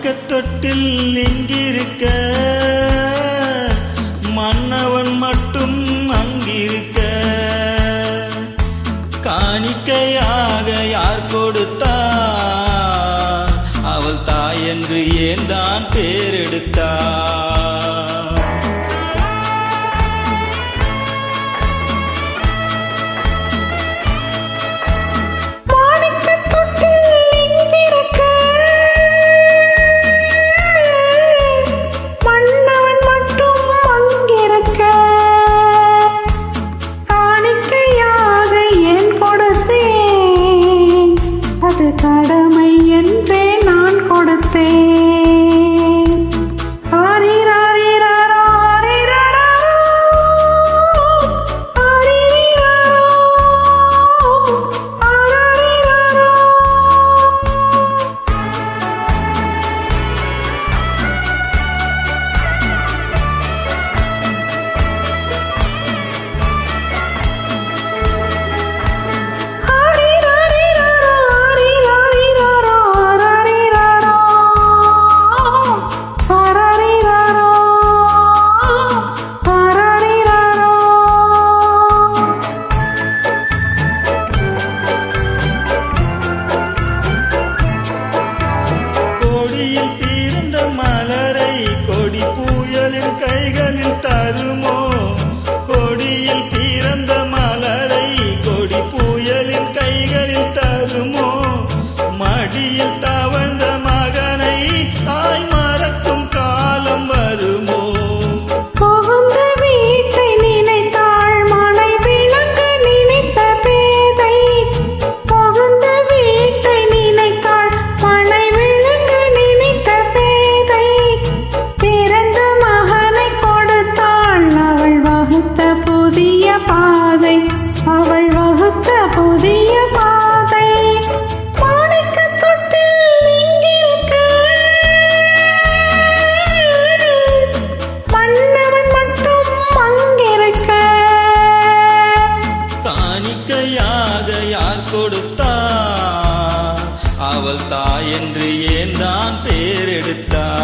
மாணிக்கத்தொட்டில் இங்கிருக்க, மன்னவன் மட்டும் அங்கிருக்க. காணிக்கையாக யார் கொடுத்தார்? அவள் தாய் என்று ஏன் தான் பேரெடுத்தார்? கடமை என்றே நான் கொடுத்தேன். கைகளில் தருமோ? கொடியில் பிறந்த மலரை கொடி புயலின் கைகளில் தருமோ? மடியில் தவழ்ந்த மகனை தாய் மறக்கும் காலம் வருமோ? புகுந்த வீட்டை நினைத்தாள் மனை விளங்க நினைத்த பேதை. புகுந்த வீட்டை நினைத்தாள் மனை விளங்க நினைத்த பேதை. பிறந்த மகனை கொடுத்தாள் அவள் வகுத்த புதிய பாதை. அவள் வகுத்த புதிய பாதை. மாணிக்கத்தொட்டில் இங்கிருக்க, மன்னவன் மட்டும் அங்கிருக்க. காணிக்கையாக யார் கொடுத்தார்? அவள் தாய் என்று ஏன் தான் பேரெடுத்தார்?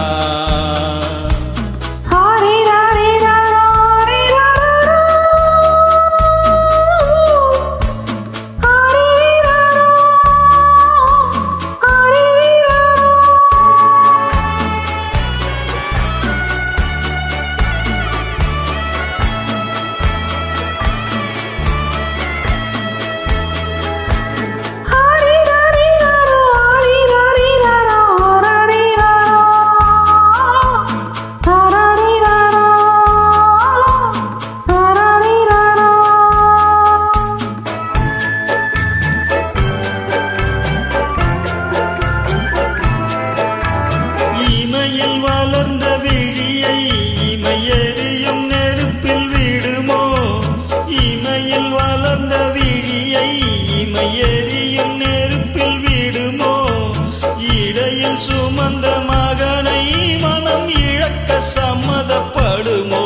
இமையில் வளர்ந்த விழியை இமையெறியும் நெருப்பில் விடுமோ? இமையில் வளர்ந்த விழியை இமையெறியும் நெருப்பில் விடுமோ? இடையில் சுமந்த மகனை மனம் இழக்க சம்மதப்படுமோ?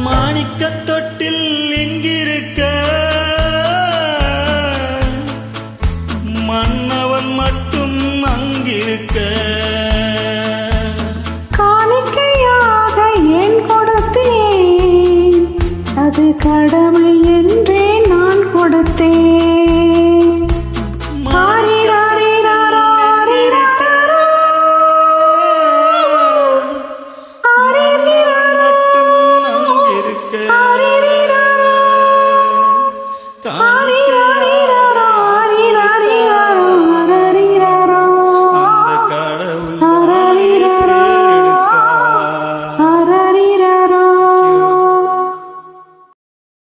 மாணிக்கத்தொட்டில் இங்கிருக்க, மன்னவன் மட்டும் அங்கிருக்க. காணிக்கையாக ஏன் கொடுத்தேன்? அது கடமை என்று